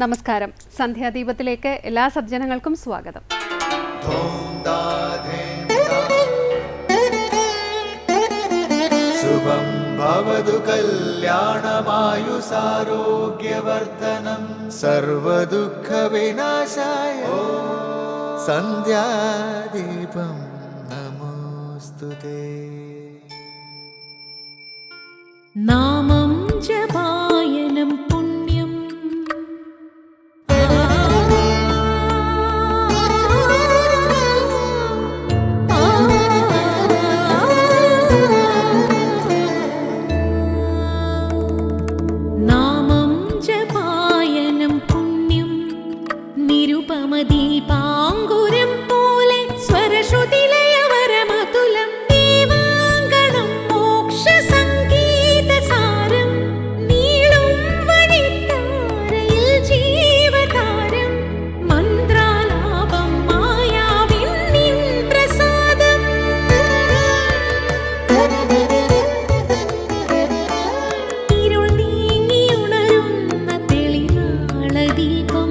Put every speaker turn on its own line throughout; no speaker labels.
നമസ്കാരം. സന്ധ്യാദീപത്തിലേക്ക് എല്ലാ സജ്ജനങ്ങൾക്കും സ്വാഗതം.
ശുഭം ഭവതു കല്യാണമായുസാരോഗ്യവർദ്ധനം സർവദുഃഖ വിനാശായ സന്ധ്യാദീപം നമോസ്തുതേ.
നാമം ജപായനം പുണ്യം നാമം ജപായനം പുണ്യം നിരുപമദീപാങ്കുരം പോലെ സ്വരശ്രുതിലയവരമതുലം ദീവാങ്കണം മോക്ഷസംഗീതസാരം നീളും വഴിത്താരയിൽ ജീവതാരം മന്ത്രാലാപം മായാവിൻ നിൻ പ്രസാദം ഇരുൾ നീങ്ങിയുണരുന്ന തെളിനാളദീപം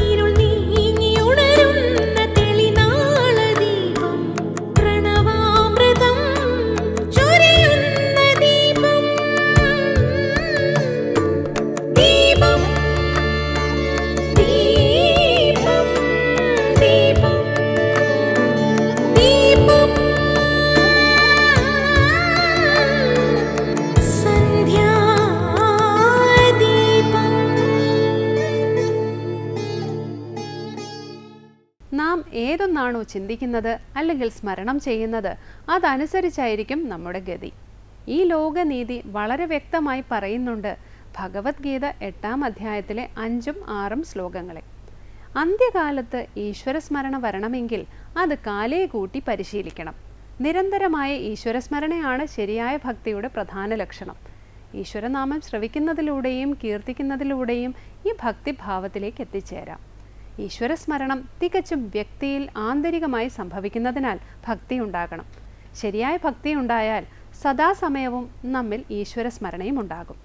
ഇരുൾ നീങ്ങിയുണരുന്ന തെളിനാളദീപം പ്രണവാമൃതം ചൊരിയുന്ന ദീപം ദീപം ദീപം ദീപം ദീപം സന്ധ്യാദീപം.
നാം ഏതൊന്നാണോ ചിന്തിക്കുന്നത് അല്ലെങ്കിൽ സ്മരണം ചെയ്യുന്നത് അതനുസരിച്ചായിരിക്കും നമ്മുടെ ഗതി. ഈ ലോകനീതി വളരെ വ്യക്തമായി പറയുന്നുണ്ട് ഭഗവത്ഗീത 8-ാം അധ്യായത്തിലെ 5ഉം 6ഉം ശ്ലോകങ്ങളെ. അന്ത്യകാലത്ത് ഈശ്വരസ്മരണ വരണമെങ്കിൽ അത് കാലേ കൂട്ടി പരിശീലിക്കണം. നിരന്തരമായ ഈശ്വരസ്മരണയാണ് ശരിയായ ഭക്തിയുടെ പ്രധാന ലക്ഷണം. ഈശ്വരനാമം ശ്രവിക്കുന്നതിലൂടെയും കീർത്തിക്കുന്നതിലൂടെയും ഈ ഭക്തിഭാവത്തിലേക്ക് എത്തിച്ചേരാം. ഈശ്വരസ്മരണം തികച്ചും വ്യക്തിയിൽ ആന്തരികമായി സംഭവിക്കുന്നതിനാൽ ഭക്തി ഉണ്ടാകണം. ശരിയായ ഭക്തി ഉണ്ടായാൽ സദാസമയവും നമ്മിൽ ഈശ്വരസ്മരണയും ഉണ്ടാകും.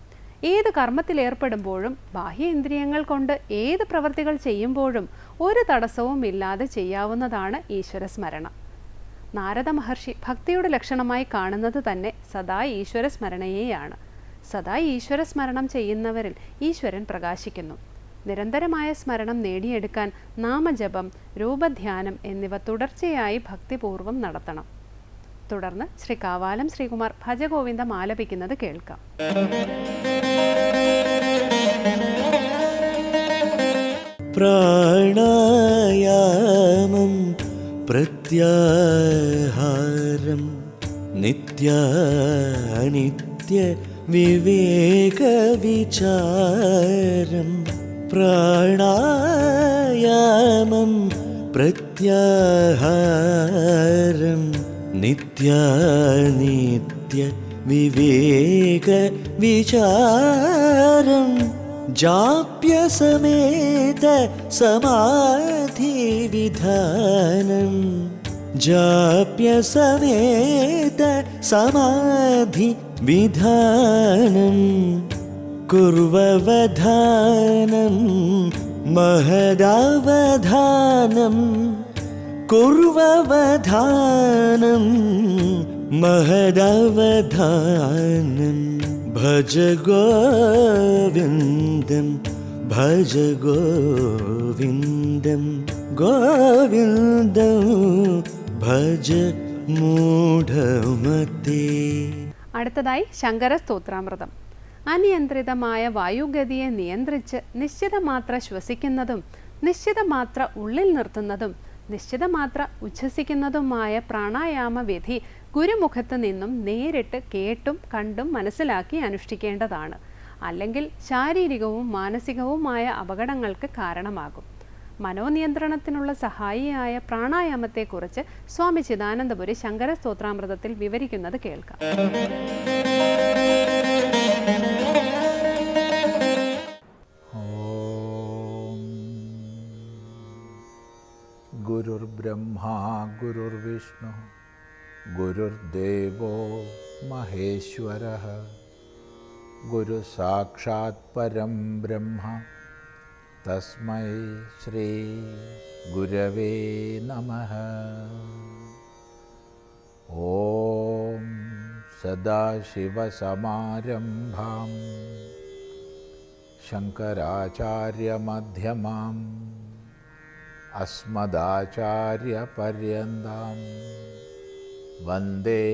ഏത് കർമ്മത്തിലേർപ്പെടുമ്പോഴും ബാഹ്യ ഇന്ദ്രിയങ്ങൾ കൊണ്ട് ഏത് പ്രവൃത്തികൾ ചെയ്യുമ്പോഴും ഒരു തടസ്സവും ഇല്ലാതെ ചെയ്യാവുന്നതാണ് ഈശ്വരസ്മരണ. നാരദ മഹർഷി ഭക്തിയുടെ ലക്ഷണമായി കാണുന്നത് തന്നെ സദാ ഈശ്വരസ്മരണയെയാണ്. സദാ ഈശ്വരസ്മരണം ചെയ്യുന്നവരിൽ ഈശ്വരൻ പ്രകാശിക്കുന്നു. നിരന്തരമായ സ്മരണം നേടിയെടുക്കാൻ നാമജപം, രൂപധ്യാനം എന്നിവ തുടർച്ചയായി ഭക്തിപൂർവം നടത്തണം. തുടർന്ന് ശ്രീ കാവാലം ശ്രീകുമാർ ഭജഗോവിന്ദം ആലപിക്കുന്നത് കേൾക്കാം.
പ്രാണായാമം പ്രത്യാഹാരം നിത്യാനിത്യ വിവേക വിചാരം പ്രാണായാമം പ്രത്യാഹാരം നിത്യാനിത്യ വിവേക വിചാരം ജാപ്യസമേത സമാധി വിധാനം ജാപ്യസമേത സമാധി വിധാനം കുർവവധാനം മഹദവധാനം കുർവവധാനം മഹദവധാനം ഭജ ഗോവിന്ദം ഭജ ഗോവിന്ദം ഗോവിന്ദം ഭജ മൂഢമതേ.
അടുത്തതായി ശങ്കര സ്തോത്രാമൃതം. അനിയന്ത്രിതമായ വായുഗതിയെ നിയന്ത്രിച്ച് നിശ്ചിത മാത്ര ശ്വസിക്കുന്നതും നിശ്ചിത മാത്ര ഉള്ളിൽ നിർത്തുന്നതും നിശ്ചിത മാത്ര ഉച്ഛസിക്കുന്നതുമായ പ്രാണായാമ വിധി ഗുരുമുഖത്ത് നിന്നും നേരിട്ട് കേട്ടും കണ്ടും മനസ്സിലാക്കി അനുഷ്ഠിക്കേണ്ടതാണ്. അല്ലെങ്കിൽ ശാരീരികവും മാനസികവുമായ അപകടങ്ങൾക്ക് കാരണമാകും. മനോനിയന്ത്രണത്തിനുള്ള സഹായിയായ പ്രാണായാമത്തെക്കുറിച്ച് സ്വാമി ചിദാനന്ദപുരി ശങ്കര സ്തോത്രാമൃതത്തിൽ വിവരിക്കുന്നത് കേൾക്കാം.
ഗുരുർബ്രഹ്മാ ഗുരുർവിഷ്ണു ഗുരുർദേവോ മഹേശ്വരഃ ഗുരു സാക്ഷാത് പരം ബ്രഹ്മ തസ്മൈ ശ്രീ ഗുരവേ നമഃ. ഓം സദാശിവസമാരംഭാം ശങ്കരാചാര്യമധ്യമാം അസ്മദാചാര്യപര്യന്താം വന്ദേ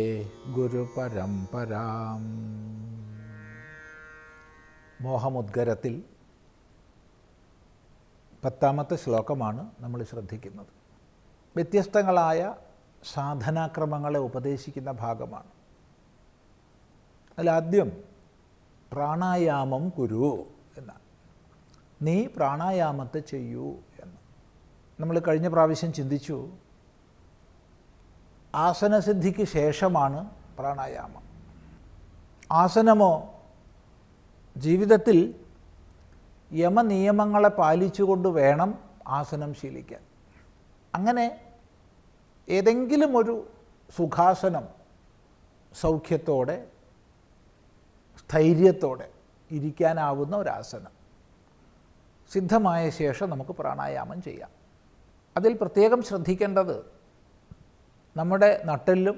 ഗുരുപരമ്പരാം. മോഹമുദ്ഗരത്തിൽ 10ാമത്തെ ശ്ലോകമാണ് നമ്മൾ ശ്രദ്ധിക്കുന്നത്. വ്യത്യസ്തങ്ങളായ സാധനാക്രമങ്ങളെ ഉപദേശിക്കുന്ന ഭാഗമാണ്. അതിലാദ്യം പ്രാണായാമം കുരു എന്നാണ്. നീ പ്രാണായാമത്തെ ചെയ്യൂ എന്ന്. നമ്മൾ കഴിഞ്ഞ പ്രാവശ്യം ചിന്തിച്ചു, ആസനസിദ്ധിക്ക് ശേഷമാണ് പ്രാണായാമം. ആസനമോ ജീവിതത്തിൽ യമനിയമങ്ങളെ പാലിച്ചുകൊണ്ട് വേണം ആസനം ശീലിക്കാൻ. അങ്ങനെ ഏതെങ്കിലും ഒരു സുഖാസനം സൗഖ്യത്തോടെ സ്ഥൈര്യത്തോടെ ഇരിക്കാനാവുന്ന ഒരാസനം സിദ്ധമായ ശേഷം നമുക്ക് പ്രാണായാമം ചെയ്യാം. അതിൽ പ്രത്യേകം ശ്രദ്ധിക്കേണ്ടത് നമ്മുടെ നട്ടെല്ലും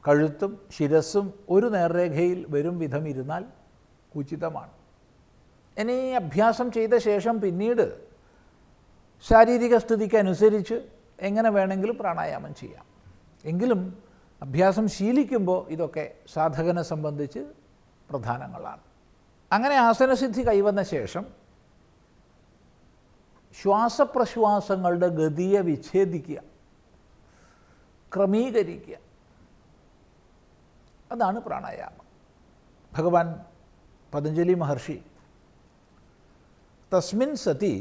കഴുത്തും ശിരസ്സും ഒരു നേർരേഖയിൽ വരും വിധം ഇരുന്നാൽ ഉചിതമാണ്. ഇനി അഭ്യാസം ചെയ്ത ശേഷം പിന്നീട് ശാരീരിക സ്ഥിതിക്ക് അനുസരിച്ച് എങ്ങനെ വേണമെങ്കിലും പ്രാണായാമം ചെയ്യാം. എങ്കിലും അഭ്യാസം ശീലിക്കുമ്പോൾ ഇതൊക്കെ സാധകനെ സംബന്ധിച്ച് പ്രധാനങ്ങളാണ്. അങ്ങനെ ആസനസിദ്ധി കൈവന്ന ശേഷം ശ്വാസപ്രശ്വാസങ്ങളുടെ ഗതിയെ വിച്ഛേദിക്കുക, ക്രമീകരിക്കുക. അതാണ് പ്രാണായാമം. ഭഗവാൻ പതഞ്ജലി മഹർഷി തസ്മിൻ സതി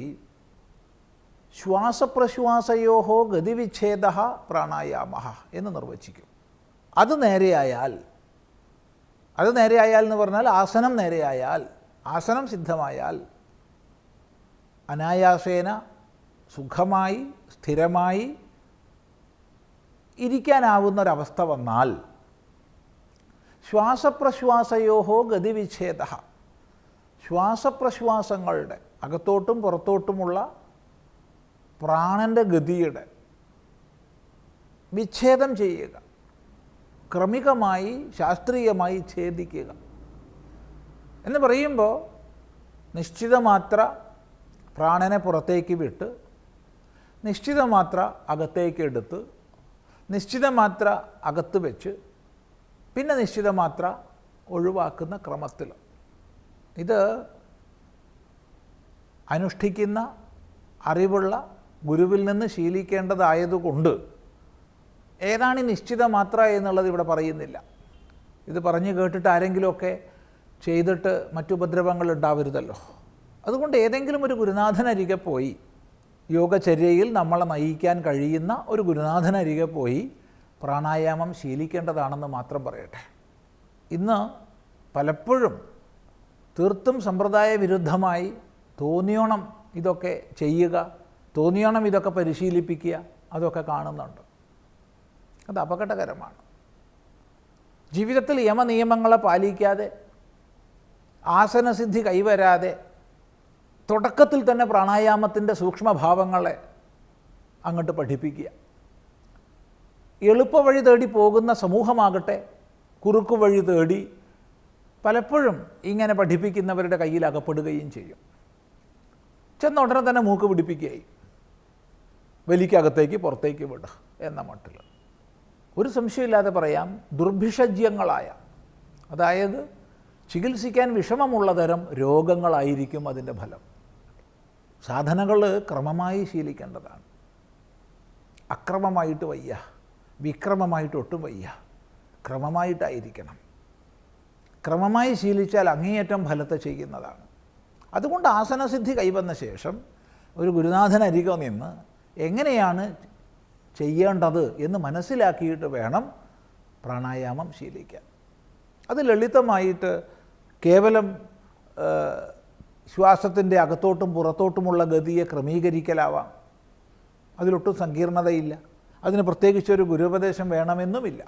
ശ്വാസപ്രശ്വാസയോ ഗതിവിച്ഛേദ പ്രാണായാമ എന്ന് നിർവചിക്കും. അത് നേരെയായാൽ എന്ന് പറഞ്ഞാൽ ആസനം നേരെയായാൽ, ആസനം സിദ്ധമായാൽ അനായാസേന സുഖമായി സ്ഥിരമായി ഇരിക്കാനാവുന്നൊരവസ്ഥ വന്നാൽ ശ്വാസപ്രശ്വാസയോ ഗതിവിച്ഛേദ, ശ്വാസപ്രശ്വാസങ്ങളുടെ അകത്തോട്ടും പുറത്തോട്ടുമുള്ള പ്രാണൻ്റെ ഗതിയുടെ വിച്ഛേദം ചെയ്യുക, ക്രമികമായി ശാസ്ത്രീയമായി ഛേദിക്കുക എന്ന് പറയുമ്പോൾ നിശ്ചിത മാത്ര പ്രാണനെ പുറത്തേക്ക് വിട്ട് നിശ്ചിത മാത്ര അകത്തേക്ക് എടുത്ത് നിശ്ചിത മാത്ര അകത്ത് വെച്ച് പിന്നെ നിശ്ചിത മാത്ര ഒഴിവാക്കുന്ന ക്രമത്തിൽ ഇത് അനുഷ്ഠിക്കുന്ന അറിവുള്ള ഗുരുവിൽ നിന്ന് ശീലിക്കേണ്ടതായതുകൊണ്ട് ഏതാണ് ഈ നിശ്ചിത മാത്ര എന്നുള്ളത് ഇവിടെ പറയുന്നില്ല. ഇത് പറഞ്ഞു കേട്ടിട്ട് ആരെങ്കിലുമൊക്കെ ചെയ്തിട്ട് മറ്റുപദ്രവങ്ങൾ ഉണ്ടാവരുതല്ലോ. അതുകൊണ്ട് ഏതെങ്കിലും ഒരു ഗുരുനാഥനരികെ പോയി, യോഗചര്യയിൽ നമ്മളെ നയിക്കാൻ കഴിയുന്ന ഒരു ഗുരുനാഥനരികെ പോയി പ്രാണായാമം ശീലിക്കേണ്ടതാണെന്ന് മാത്രം പറയട്ടെ. ഇന്ന് പലപ്പോഴും തീർത്തും സമ്പ്രദായ വിരുദ്ധമായി തോന്നിയോണം ഇതൊക്കെ ചെയ്യുക, തോന്നിയോണം ഇതൊക്കെ പരിശീലിപ്പിക്കുക, അതൊക്കെ കാണുന്നുണ്ട്. അത് അപകടകരമാണ്. ജീവിതത്തിൽ യമനിയമങ്ങളെ പാലിക്കാതെ ആസനസിദ്ധി കൈവരാതെ തുടക്കത്തിൽ തന്നെ പ്രാണായാമത്തിൻ്റെ സൂക്ഷ്മഭാവങ്ങളെ അങ്ങോട്ട് പഠിപ്പിക്കുക. എളുപ്പവഴി തേടി പോകുന്ന സമൂഹമാകട്ടെ കുറുക്കു വഴി തേടി പലപ്പോഴും ഇങ്ങനെ പഠിപ്പിക്കുന്നവരുടെ കയ്യിൽ അകപ്പെടുകയും ചെയ്യും. ചെന്ന ഉടനെ തന്നെ മൂക്ക് പിടിപ്പിക്കുകയായി, വലിക്കകത്തേക്ക് പുറത്തേക്ക് വിടുക എന്ന മട്ടിൽ. ഒരു സംശയമില്ലാതെ പറയാം, ദുർഭിഷജ്യങ്ങളായ, അതായത് ചികിത്സിക്കാൻ വിഷമമുള്ള തരം രോഗങ്ങളായിരിക്കും അതിൻ്റെ ഫലം. സാധനകൾ ക്രമമായി ശീലിക്കേണ്ടതാണ്. അക്രമമായിട്ട് വയ്യ, വിക്രമമായിട്ട് ഒട്ടും വയ്യ, ക്രമമായിട്ടായിരിക്കണം. ക്രമമായി ശീലിച്ചാൽ അങ്ങേയറ്റം ഫലത്തെ ചെയ്യുന്നതാണ്. അതുകൊണ്ട് ആസനസിദ്ധി കൈവന്ന ശേഷം ഒരു ഗുരുനാഥനരികെ നിന്ന് എങ്ങനെയാണ് ചെയ്യേണ്ടത് എന്ന് മനസ്സിലാക്കിയിട്ട് വേണം പ്രാണായാമം ശീലിക്കാൻ. അത് ലളിതമായിട്ട് കേവലം ശ്വാസത്തിൻ്റെ അകത്തോട്ടും പുറത്തോട്ടുമുള്ള ഗതിയെ ക്രമീകരിക്കലാവാം. അതിലൊട്ടും സങ്കീർണതയില്ല. അതിന് പ്രത്യേകിച്ചൊരു ഗുരുപദേശം വേണമെന്നുമില്ല.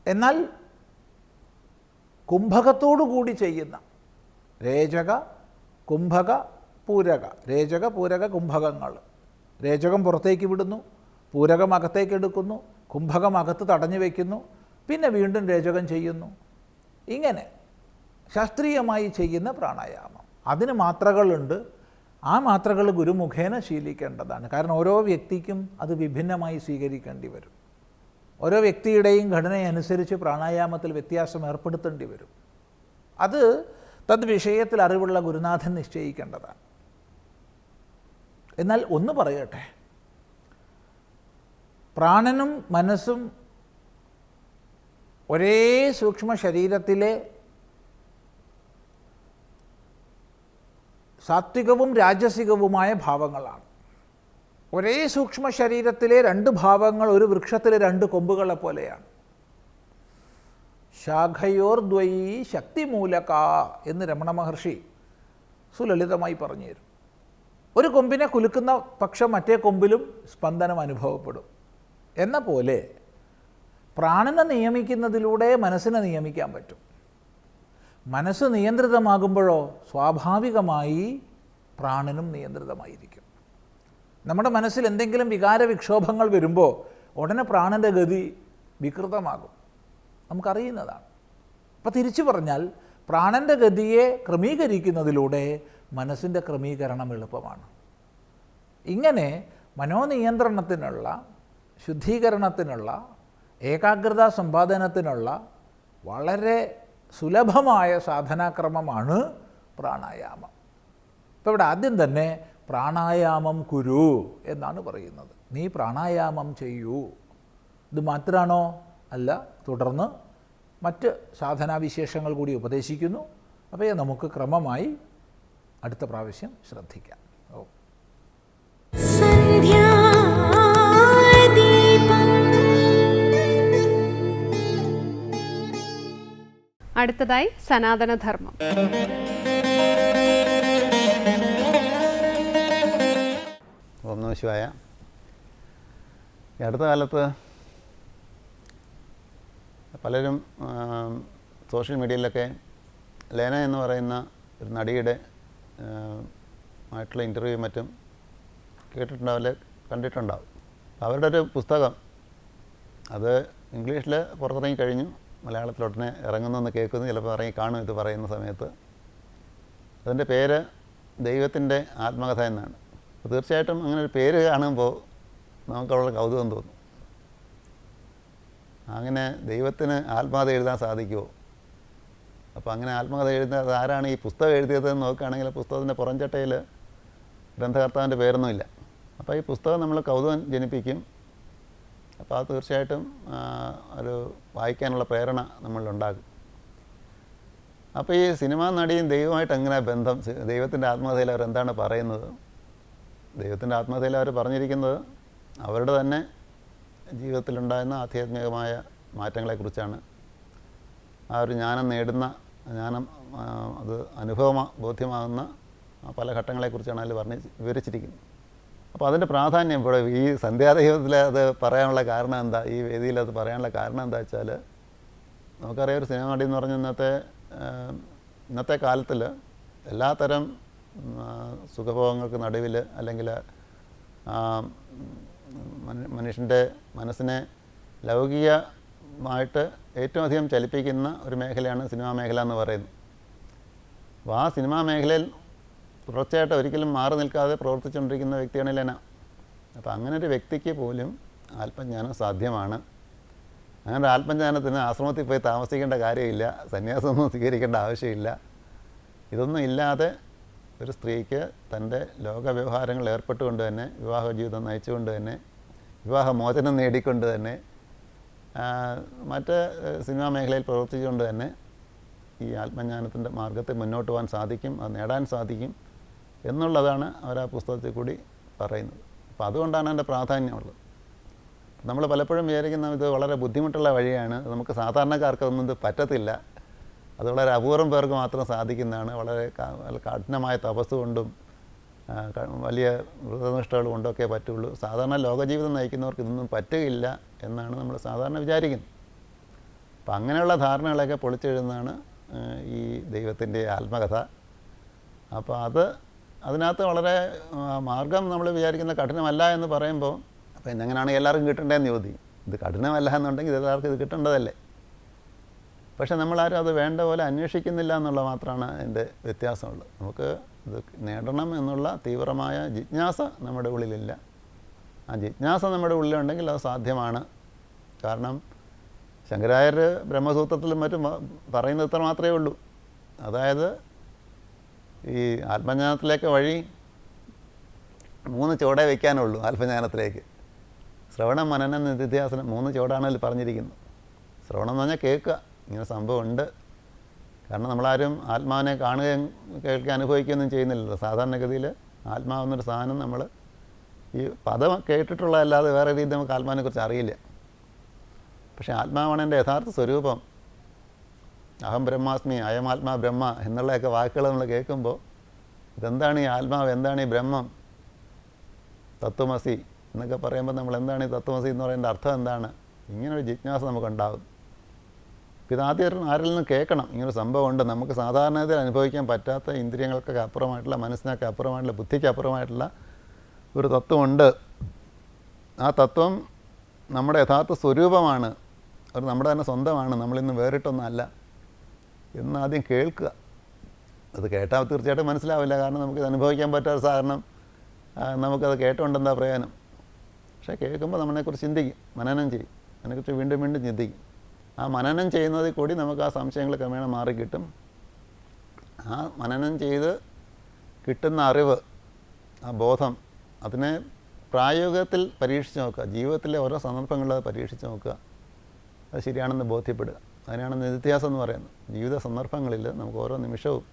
എന്നാൽ കുംഭകത്തോടു കൂടി ചെയ്യുന്ന രേചക, കുംഭക, പൂരക, രേചക, പൂരക, കുംഭകങ്ങൾ. രേചകം പുറത്തേക്ക് വിടുന്നു, പൂരകം അകത്തേക്ക് എടുക്കുന്നു, കുംഭകം അകത്ത് തടഞ്ഞു വയ്ക്കുന്നു, പിന്നെ വീണ്ടും രേചകം ചെയ്യുന്നു. ഇങ്ങനെ ശാസ്ത്രീയമായി ചെയ്യുന്ന പ്രാണായാമം. അതിന് മാത്രകളുണ്ട്. ആ മാത്രകൾ ഗുരുമുഖേന ശീലിക്കേണ്ടതാണ്. കാരണം ഓരോ വ്യക്തിക്കും അത് വിഭിന്നമായി സ്വീകരിക്കേണ്ടി വരും. ഓരോ വ്യക്തിയുടെയും ഘടനയനുസരിച്ച് പ്രാണായാമത്തിൽ വ്യത്യാസം ഏർപ്പെടുത്തേണ്ടി വരും. അത് തദ്വിഷയത്തിൽ അറിവുള്ള ഗുരുനാഥൻ നിശ്ചയിക്കേണ്ടതാണ്. എന്നാൽ ഒന്ന് പറയട്ടെ, പ്രാണനും മനസ്സും ഒരേ സൂക്ഷ്മ ശരീരത്തിലെ സാത്വികവും രാജസികവുമായ ഭാവങ്ങളാണ്. ഒരേ സൂക്ഷ്മ ശരീരത്തിലെ രണ്ട് ഭാവങ്ങൾ ഒരു വൃക്ഷത്തിലെ രണ്ട് കൊമ്പുകളെ പോലെയാണ്. ശാഖയോർദ്വയീ ശക്തിമൂലക എന്ന് രമണ മഹർഷി സുലളിതമായി പറഞ്ഞു തരും. ഒരു കൊമ്പിനെ കുലുക്കുന്ന പക്ഷം മറ്റേ കൊമ്പിലും സ്പന്ദനം അനുഭവപ്പെടും. എന്ന പോലെ പ്രാണനെ നിയമിക്കുന്നതിലൂടെ മനസ്സിനെ നിയമിക്കാൻ പറ്റും. മനസ്സ് നിയന്ത്രിതമാകുമ്പോഴോ സ്വാഭാവികമായി പ്രാണനും നിയന്ത്രിതമായിരിക്കും. നമ്മുടെ മനസ്സിൽ എന്തെങ്കിലും വികാര വിക്ഷോഭങ്ങൾ വരുമ്പോൾ ഉടനെ പ്രാണൻ്റെ ഗതി വികൃതമാകും, നമുക്കറിയുന്നതാണ്. അപ്പോൾ തിരിച്ചു പറഞ്ഞാൽ പ്രാണൻ്റെ ഗതിയെ ക്രമീകരിക്കുന്നതിലൂടെ മനസ്സിൻ്റെ ക്രമീകരണം എളുപ്പമാണ്. ഇങ്ങനെ മനോനിയന്ത്രണത്തിനുള്ള, ശുദ്ധീകരണത്തിനുള്ള, ഏകാഗ്രത സമ്പാദനത്തിനുള്ള വളരെ സുലഭമായ സാധനാക്രമമാണ് പ്രാണായാമം. ഇപ്പോൾ ഇവിടെ ആദ്യം തന്നെ പ്രാണായാമം കുരു എന്നാണ് പറയുന്നത്. നീ പ്രാണായാമം ചെയ്യൂ. ഇത് മാത്രമാണോ? അല്ല, തുടർന്ന് മറ്റ് സാധനാവിശേഷങ്ങൾ കൂടി ഉപദേശിക്കുന്നു. അപ്പോൾ നമുക്ക് ക്രമമായി അടുത്ത പ്രാവശ്യം ശ്രദ്ധിക്കാം.
അടുത്തതായി സനാതനധർമ്മം.
ഓം നമഃ ശിവായ. ഈ അടുത്ത കാലത്ത് പലരും സോഷ്യൽ മീഡിയയിലൊക്കെ ലേന എന്ന് പറയുന്ന ഒരു നടിയുടെ ആയിട്ടുള്ള ഇൻ്റർവ്യൂ മറ്റും കേട്ടിട്ടുണ്ടാവില്ല, കണ്ടിട്ടുണ്ടാവും. അവരുടെ ഒരു പുസ്തകം അത് ഇംഗ്ലീഷിൽ പുറത്തിറങ്ങി കഴിഞ്ഞു, മലയാളത്തിലോട്ടനെ ഇറങ്ങുന്നെന്ന് കേൾക്കുന്നു, ചിലപ്പോൾ ഇറങ്ങി കാണും ഇത് പറയുന്ന സമയത്ത്. അതിൻ്റെ പേര് ദൈവത്തിൻ്റെ ആത്മകഥ എന്നാണ്. അപ്പോൾ തീർച്ചയായിട്ടും അങ്ങനെ ഒരു പേര് കാണുമ്പോൾ നമുക്കവിടെ കൗതുകം തോന്നും. അങ്ങനെ ദൈവത്തിന് ആത്മകഥ എഴുതാൻ സാധിക്കുമോ? അപ്പോൾ അങ്ങനെ ആത്മകഥ എഴുതുന്നത് ആരാണ് ഈ പുസ്തകം എഴുതിയതെന്ന് നോക്കുകയാണെങ്കിൽ പുസ്തകത്തിൻ്റെ പുറംചട്ടയിൽ ഗ്രന്ഥകർത്താവിൻ്റെ പേരൊന്നുമില്ല. അപ്പോൾ ഈ പുസ്തകം നമ്മൾ കൗതുകം ജനിപ്പിക്കും. അപ്പോൾ അത് തീർച്ചയായിട്ടും ഒരു വായിക്കാനുള്ള പ്രേരണ നമ്മളിലുണ്ടാകും. അപ്പോൾ ഈ സിനിമാ നടിയും ദൈവമായിട്ട് എങ്ങനെ ബന്ധം? ദൈവത്തിൻ്റെ ആത്മകഥയിൽ അവരെന്താണ് പറയുന്നത്? ദൈവത്തിൻ്റെ ആത്മകഥയിൽ അവർ പറഞ്ഞിരിക്കുന്നത് അവരുടെ തന്നെ ജീവിതത്തിലുണ്ടായിരുന്ന ആധ്യാത്മികമായ മാറ്റങ്ങളെക്കുറിച്ചാണ്. ആ ഒരു ജ്ഞാനം നേടുന്ന, ജ്ഞാനം അത് ബോധ്യമാകുന്ന പല ഘട്ടങ്ങളെക്കുറിച്ചാണ് അതിൽ വിവരിച്ചിരിക്കുന്നത്. അപ്പോൾ അതിൻ്റെ പ്രാധാന്യം ഇവിടെ ഈ സന്ധ്യാദൈവത്തിൽ അത് പറയാനുള്ള കാരണം എന്താ, ഈ വേദിയിൽ അത് പറയാനുള്ള കാരണം എന്താ വെച്ചാൽ, നമുക്കറിയാം ഒരു സിനിമ നടി എന്ന് പറഞ്ഞ ഇന്നത്തെ കാലത്തിൽ എല്ലാത്തരം സുഖഭോഗങ്ങൾക്ക് നടുവിൽ അല്ലെങ്കിൽ മനുഷ്യൻ്റെ മനസ്സിനെ ലൗകികമായിട്ട് ഏറ്റവും അധികം ചലിപ്പിക്കുന്ന ഒരു മേഖലയാണ് സിനിമാ മേഖല എന്ന് പറയുന്നത്. അപ്പോൾ ആ സിനിമാ മേഖലയിൽ തുടർച്ചയായിട്ട് ഒരിക്കലും മാറി നിൽക്കാതെ പ്രവർത്തിച്ചുകൊണ്ടിരിക്കുന്ന വ്യക്തിയാണ് ലെന. അപ്പോൾ അങ്ങനെ ഒരു വ്യക്തിക്ക് പോലും ആത്മജ്ഞാനം സാധ്യമാണ്. അങ്ങനെ ഒരു ആത്മജ്ഞാനത്തിന് ആശ്രമത്തിൽ പോയി താമസിക്കേണ്ട കാര്യമില്ല, സന്യാസമൊന്നും സ്വീകരിക്കേണ്ട ആവശ്യമില്ല. ഇതൊന്നും ഇല്ലാതെ ഒരു സ്ത്രീക്ക് തൻ്റെ ലോകവ്യവഹാരങ്ങളിൽ ഏർപ്പെട്ടുകൊണ്ട് തന്നെ, വിവാഹ ജീവിതം നയിച്ചുകൊണ്ട് തന്നെ, വിവാഹമോചനം നേടിക്കൊണ്ട് തന്നെ, മറ്റ് സിനിമാ മേഖലയിൽ പ്രവർത്തിച്ചുകൊണ്ട് തന്നെ ഈ ആത്മജ്ഞാനത്തിൻ്റെ മാർഗത്തിൽ മുന്നോട്ട് പോകാൻ സാധിക്കും, അത് നേടാൻ സാധിക്കും എന്നുള്ളതാണ് അവർ ആ പുസ്തകത്തിൽ കൂടി പറയുന്നത്. അപ്പോൾ അതുകൊണ്ടാണ് അതിൻ്റെ പ്രാധാന്യമുള്ളത്. നമ്മൾ പലപ്പോഴും വിചാരിക്കുന്ന ഇത് വളരെ ബുദ്ധിമുട്ടുള്ള വഴിയാണ്, നമുക്ക് സാധാരണക്കാർക്കൊന്നും ഇത് പറ്റത്തില്ല, അത് വളരെ അപൂർവം പേർക്ക് മാത്രം സാധിക്കുന്നതാണ്, വളരെ കഠിനമായ തപസ് കൊണ്ടും വലിയ വ്രതനിഷ്ഠകൾ കൊണ്ടൊക്കെ പറ്റുള്ളൂ, സാധാരണ ലോകജീവിതം നയിക്കുന്നവർക്ക് ഇതൊന്നും പറ്റുകയില്ല എന്നാണ് നമ്മൾ സാധാരണ വിചാരിക്കുന്നത്. അപ്പം അങ്ങനെയുള്ള ധാരണകളൊക്കെ പൊളിച്ചെഴുതുന്നതാണ് ഈ ദൈവത്തിൻ്റെ ആത്മകഥ. അപ്പോൾ അതിനകത്ത് വളരെ മാർഗം നമ്മൾ വിചാരിക്കുന്ന കഠിനമല്ല എന്ന് പറയുമ്പോൾ അപ്പോൾ എങ്ങനെയാണ് എല്ലാവർക്കും കിട്ടേണ്ടതെന്ന് ചോദിക്കും. ഇത് കഠിനമല്ല എന്നുണ്ടെങ്കിൽ എല്ലാവർക്കും ഇത് കിട്ടേണ്ടതല്ലേ. പക്ഷേ നമ്മളാരും അത് വേണ്ട പോലെ അന്വേഷിക്കുന്നില്ല എന്നുള്ള മാത്രമാണ് അതിൻ്റെ വ്യത്യാസമുള്ളത്. നമുക്ക് ഇത് നേടണം എന്നുള്ള തീവ്രമായ ജിജ്ഞാസ നമ്മുടെ ഉള്ളിലില്ല. ആ ജിജ്ഞാസ നമ്മുടെ ഉള്ളിലുണ്ടെങ്കിൽ അത് സാധ്യമാണ്. കാരണം ശങ്കരാചാര്യർ ബ്രഹ്മസൂത്രത്തിലും മറ്റും പറയുന്നത് ഇത്ര മാത്രമേ ഉള്ളൂ. അതായത് ഈ ആത്മജ്ഞാനത്തിലേക്ക് വഴി 3 ചുവടേ വയ്ക്കാനുള്ളൂ. ആത്മജ്ഞാനത്തിലേക്ക് ശ്രവണം, മനനം, നിധിധ്യാസനം 3 ചുവടാണ് അതിൽ പറഞ്ഞിരിക്കുന്നത്. ശ്രവണം എന്ന് പറഞ്ഞാൽ കേൾക്കുക, ഇങ്ങനെ സംഭവമുണ്ട്. കാരണം നമ്മളാരും ആത്മാവിനെ കാണുകയും കേൾക്കുകയും അനുഭവിക്കുകയൊന്നും ചെയ്യുന്നില്ലല്ലോ. സാധാരണഗതിയിൽ ആത്മാവെന്നൊരു സാധനം നമ്മൾ ഈ പദം കേട്ടിട്ടുള്ളതല്ലാതെ വേറെ രീതി നമുക്ക് ആത്മാവിനെക്കുറിച്ച് അറിയില്ല. പക്ഷേ ആത്മാവാണ് എൻ്റെ യഥാർത്ഥ സ്വരൂപം. അഹം ബ്രഹ്മാസ്മി, അയം ആത്മാ ബ്രഹ്മ എന്നുള്ളതൊക്കെ വാക്കുകൾ നമ്മൾ കേൾക്കുമ്പോൾ ഇതെന്താണ് ഈ ആത്മാവ്, എന്താണ് ഈ ബ്രഹ്മം, തത്വമസി എന്നൊക്കെ പറയുമ്പോൾ നമ്മൾ എന്താണ് ഈ തത്വമസി എന്ന് പറയുന്ന അർത്ഥം എന്താണ്, ഇങ്ങനൊരു ജിജ്ഞാസ നമുക്കുണ്ടാകും. അപ്പോൾ ഇതാദ്യം ആരിൽ നിന്ന് കേൾക്കണം, ഇങ്ങനൊരു സംഭവമുണ്ട്. നമുക്ക് സാധാരണത്തിൽ അനുഭവിക്കാൻ പറ്റാത്ത ഇന്ദ്രിയങ്ങൾക്കൊക്കെ അപ്പുറമായിട്ടുള്ള, മനസ്സിനൊക്കെ അപ്പുറമായിട്ടുള്ള, ബുദ്ധിക്ക് അപ്പുറമായിട്ടുള്ള ഒരു തത്വമുണ്ട്. ആ തത്വം നമ്മുടെ യഥാർത്ഥ സ്വരൂപമാണ്, അത് നമ്മുടെ തന്നെ സ്വന്തമാണ്, നമ്മളിന്ന് വേറിട്ടൊന്നല്ല എന്നാദ്യം കേൾക്കുക. അത് കേട്ടാൽ തീർച്ചയായിട്ടും മനസ്സിലാവില്ല. കാരണം നമുക്കിത് അനുഭവിക്കാൻ പറ്റാത്ത സാധനം നമുക്കത് കേട്ടുകൊണ്ടെന്താ പ്രയോജനം. പക്ഷേ കേൾക്കുമ്പോൾ നമ്മളെക്കുറിച്ച് ചിന്തിക്കും, മനനം ചെയ്യും, അതിനെക്കുറിച്ച് വീണ്ടും വീണ്ടും ചിന്തിക്കും. ആ മനനം ചെയ്യുന്നതിൽ കൂടി നമുക്ക് ആ സംശയങ്ങൾ ക്രമേണ മാറിക്കിട്ടും. ആ മനനം ചെയ്ത് കിട്ടുന്ന അറിവ്, ആ ബോധം, അതിനെ പ്രായോഗികത്തിൽ പരീക്ഷിച്ച് നോക്കുക. ജീവിതത്തിലെ ഓരോ സന്ദർഭങ്ങളിൽ അത് പരീക്ഷിച്ച് നോക്കുക. അത് ശരിയാണെന്ന് ബോധ്യപ്പെടുക. അതിനാണ് നിധിധ്യാസം എന്ന് പറയുന്നത്. ജീവിത സന്ദർഭങ്ങളിൽ നമുക്ക് ഓരോ നിമിഷവും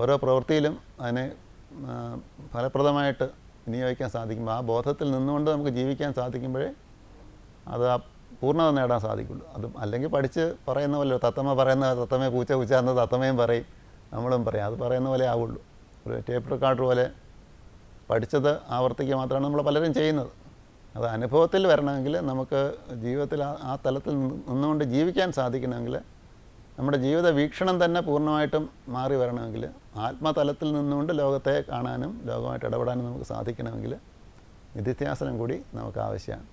ഓരോ പ്രവൃത്തിയിലും അതിനെ ഫലപ്രദമായിട്ട് വിനിയോഗിക്കാൻ സാധിക്കുമ്പോൾ, ആ ബോധത്തിൽ നിന്നുകൊണ്ട് നമുക്ക് ജീവിക്കാൻ സാധിക്കുമ്പോഴേ അത് ആ പൂർണ്ണത നേടാൻ സാധിക്കുള്ളൂ. അതും അല്ലെങ്കിൽ പഠിച്ച് പറയുന്ന പോലെ തത്തമ്മ പറയുന്ന തത്തമ്മയെ പൂച്ച പൂച്ച എന്ന് തത്തമ്മയും പറയും, നമ്മളും പറയും. അത് പറയുന്ന പോലെ ആവുള്ളൂ. ഒരു ടേപ്പ് റെക്കോർഡർ പോലെ പഠിച്ചത് ആവർത്തിക്കുക മാത്രമാണ് നമ്മൾ പലരും ചെയ്യുന്നത്. അത് അനുഭവത്തിൽ വരണമെങ്കിൽ, നമുക്ക് ജീവിതത്തിൽ ആ തലത്തിൽ നിന്നുകൊണ്ട് ജീവിക്കാൻ സാധിക്കണമെങ്കിൽ, നമ്മുടെ ജീവിത വീക്ഷണം തന്നെ പൂർണ്ണമായിട്ടും മാറി വരണമെങ്കിൽ, ആത്മതലത്തിൽ നിന്നുകൊണ്ട് ലോകത്തെ കാണാനും ലോകമായിട്ട് ഇടപെടാനും നമുക്ക് സാധിക്കണമെങ്കിൽ നിധിധ്യാസനം കൂടി നമുക്ക് ആവശ്യമാണ്.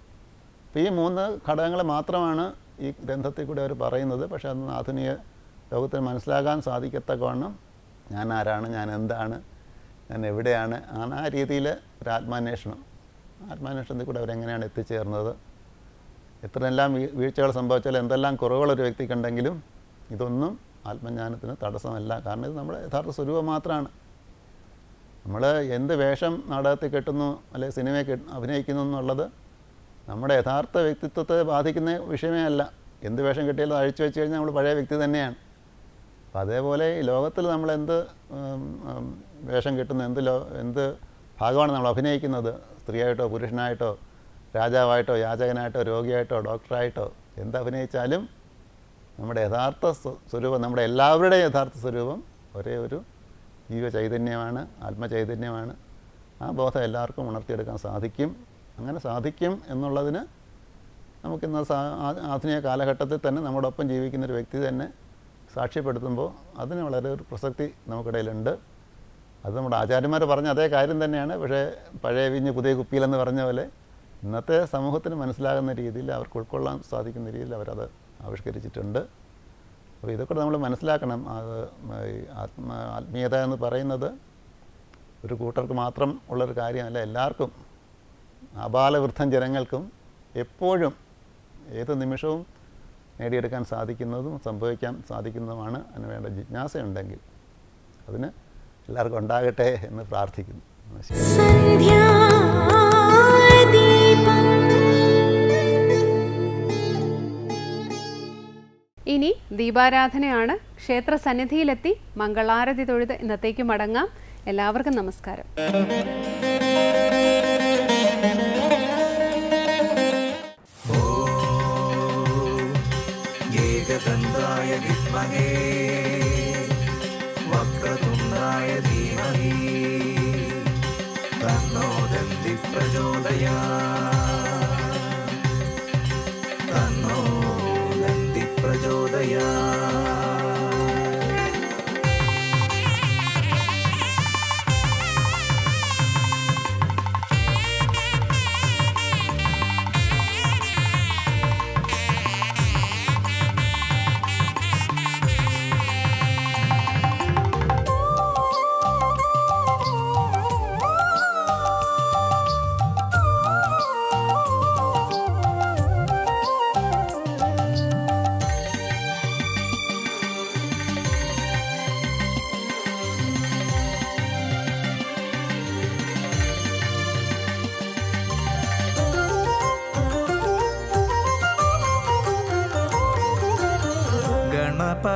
അപ്പോൾ ഈ 3 ഘടകങ്ങൾ മാത്രമാണ് ഈ ഗ്രന്ഥത്തിൽ കൂടി അവർ പറയുന്നത്. പക്ഷേ അതൊന്നും ആധുനിക ലോകത്തിന് മനസ്സിലാക്കാൻ സാധിക്കത്തക്കവണ്ണം ഞാൻ ആരാണ്, ഞാൻ എന്താണ്, ഞാൻ എവിടെയാണ്, ആ രീതിയിൽ ഒരു ആത്മാന്വേഷണത്തിൽ കൂടെ അവരെങ്ങനെയാണ് എത്തിച്ചേർന്നത്, എത്രയെല്ലാം വീഴ്ചകൾ സംഭവിച്ചാലും എന്തെല്ലാം കുറവുകളൊരു വ്യക്തിക്കുണ്ടെങ്കിലും ഇതൊന്നും ആത്മജ്ഞാനത്തിന് തടസ്സമല്ല. കാരണം ഇത് നമ്മുടെ യഥാർത്ഥ സ്വരൂപം മാത്രമാണ്. നമ്മൾ എന്ത് വേഷം നാടകത്തിൽ കെട്ടുന്നു അല്ലെങ്കിൽ സിനിമയെ അഭിനയിക്കുന്നു എന്നുള്ളത് നമ്മുടെ യഥാർത്ഥ വ്യക്തിത്വത്തെ ബാധിക്കുന്ന വിഷയമേ അല്ല. എന്ത് വേഷം കെട്ടിയാലും അഴിച്ചു വെച്ച് കഴിഞ്ഞാൽ നമ്മൾ പഴയ വ്യക്തി തന്നെയാണ്. അപ്പം അതേപോലെ ഈ ലോകത്തിൽ നമ്മൾ എന്ത് വേഷം കെട്ടുന്നു, എന്ത് ഭാഗമാണ് നമ്മൾ അഭിനയിക്കുന്നത്, സ്ത്രീയായിട്ടോ പുരുഷനായിട്ടോ രാജാവായിട്ടോ യാചകനായിട്ടോ രോഗിയായിട്ടോ ഡോക്ടറായിട്ടോ എന്ത് അഭിനയിച്ചാലും നമ്മുടെ യഥാർത്ഥ സ്വരൂപം, നമ്മുടെ എല്ലാവരുടെയും യഥാർത്ഥ സ്വരൂപം ഒരേ ഒരു ജീവചൈതന്യമാണ്, ആത്മചൈതന്യമാണ്. ആ ബോധം എല്ലാവർക്കും ഉണർത്തിയെടുക്കാൻ സാധിക്കും. അങ്ങനെ സാധിക്കും എന്നുള്ളതിന് നമുക്കിന്ന് ആധുനിക കാലഘട്ടത്തിൽ തന്നെ നമ്മോടൊപ്പം ജീവിക്കുന്നൊരു വ്യക്തി തന്നെ സാക്ഷ്യപ്പെടുത്തുമ്പോൾ അതിന് വളരെ ഒരു പ്രസക്തി നമുക്കിടയിലുണ്ട്. അത് നമ്മുടെ ആചാര്യന്മാർ പറഞ്ഞ അതേ കാര്യം തന്നെയാണ്. പക്ഷേ പഴയ വിഞ്ഞ് പുതിയ കുപ്പിയിലെന്ന് പറഞ്ഞ പോലെ ഇന്നത്തെ സമൂഹത്തിന് മനസ്സിലാകുന്ന രീതിയിൽ, അവർക്ക് ഉൾക്കൊള്ളാൻ സാധിക്കുന്ന രീതിയിൽ അവരത് ആവിഷ്കരിച്ചിട്ടുണ്ട്. അപ്പോൾ ഇതൊക്കെ നമ്മൾ മനസ്സിലാക്കണം. അത് ആത്മീയത എന്ന് പറയുന്നത് ഒരു കൂട്ടർക്ക് മാത്രം ഉള്ളൊരു കാര്യമല്ല, എല്ലാവർക്കും, ആബാലവൃദ്ധം ജനങ്ങൾക്കും എപ്പോഴും ഏത് നിമിഷവും നേടിയെടുക്കാൻ സാധിക്കുന്നതും സംഭവിക്കാൻ സാധിക്കുന്നതുമാണ്. അതിന് വേണ്ട ജിജ്ഞാസയുണ്ടെങ്കിൽ അതിന് എല്ലാവർക്കും ഉണ്ടാകട്ടെ എന്ന് പ്രാർത്ഥിക്കുന്നു.
ഇനി ദീപാരാധനയാണ്. ക്ഷേത്ര സന്നിധിയിലെത്തി മംഗളാരതി തൊഴുത് ഇന്നത്തേക്ക് മടങ്ങാം. എല്ലാവർക്കും നമസ്കാരം.
ഏകദന്തായ വിദ്മഹേ വക്രതുണ്ഡായ ധീമഹി തന്നോ ദന്തി പ്രചോദയാത്.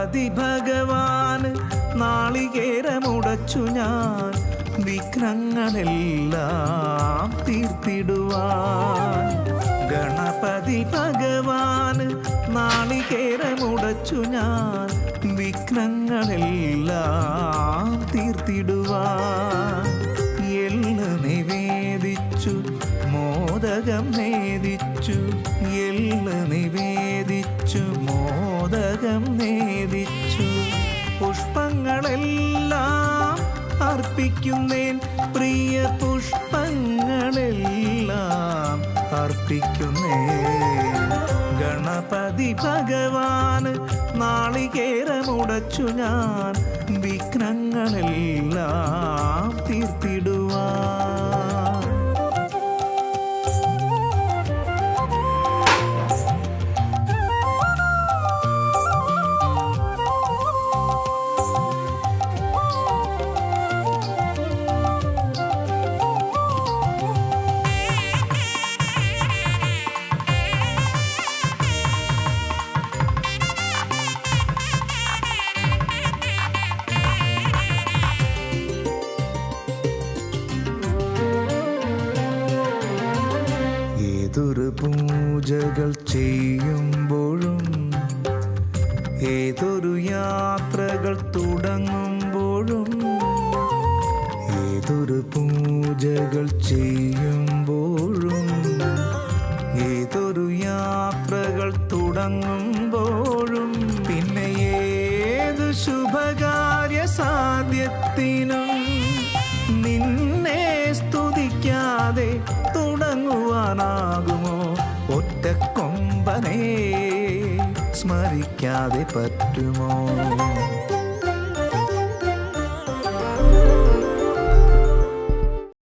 ഗണപതി ഭഗവാന് നാളികേരമുടച്ചു ഞാൻ വിഘ്നങ്ങളെല്ലാം തീർത്തിടുവാൻ. ഗണപതി ഭഗവാന് നാളികേരമുടച്ചു ഞാൻ വിഘ്നങ്ങളെല്ലാം തീർത്തിടുവാൻ. എള്ള് നിവേദിച്ചു മോദകം നേദിച്ചു, എള്ള് നിവേദിച്ചു മോദകം നേദിച്ചു. പുഷ്പങ്ങളെല്ലാം അർപ്പിക്കുന്നേൻ, പ്രിയ പുഷ്പങ്ങളെല്ലാം അർപ്പിക്കുന്നേൻ. ഗണപതി ഭഗവാന് നാളികേരമുടച്ചു ഞാൻ വിഘ്നങ്ങളെല്ലാം തീർത്തിടുവാൻ. ഏതൊരു പൂജകൾ ചെയ്യുമ്പോഴും ഏതൊരു യാത്രകൾ തുടങ്ങുമ്പോഴും ഏതൊരു പൂജകൾ ചെയ്യുമ്പോഴും ഏതൊരു യാത്രകൾ തുടങ്ങുമ്പോഴും പിന്നെ ഏതു ശുഭകാര്യ സാധ്യത്തിനും നിന്നെ സ്തുതിക്കാതെ തുടങ്ങുവാനാകുമോ? ഒറ്റക്കൊമ്പനെ സ്മരിക്കാതെ പറ്റുമോ?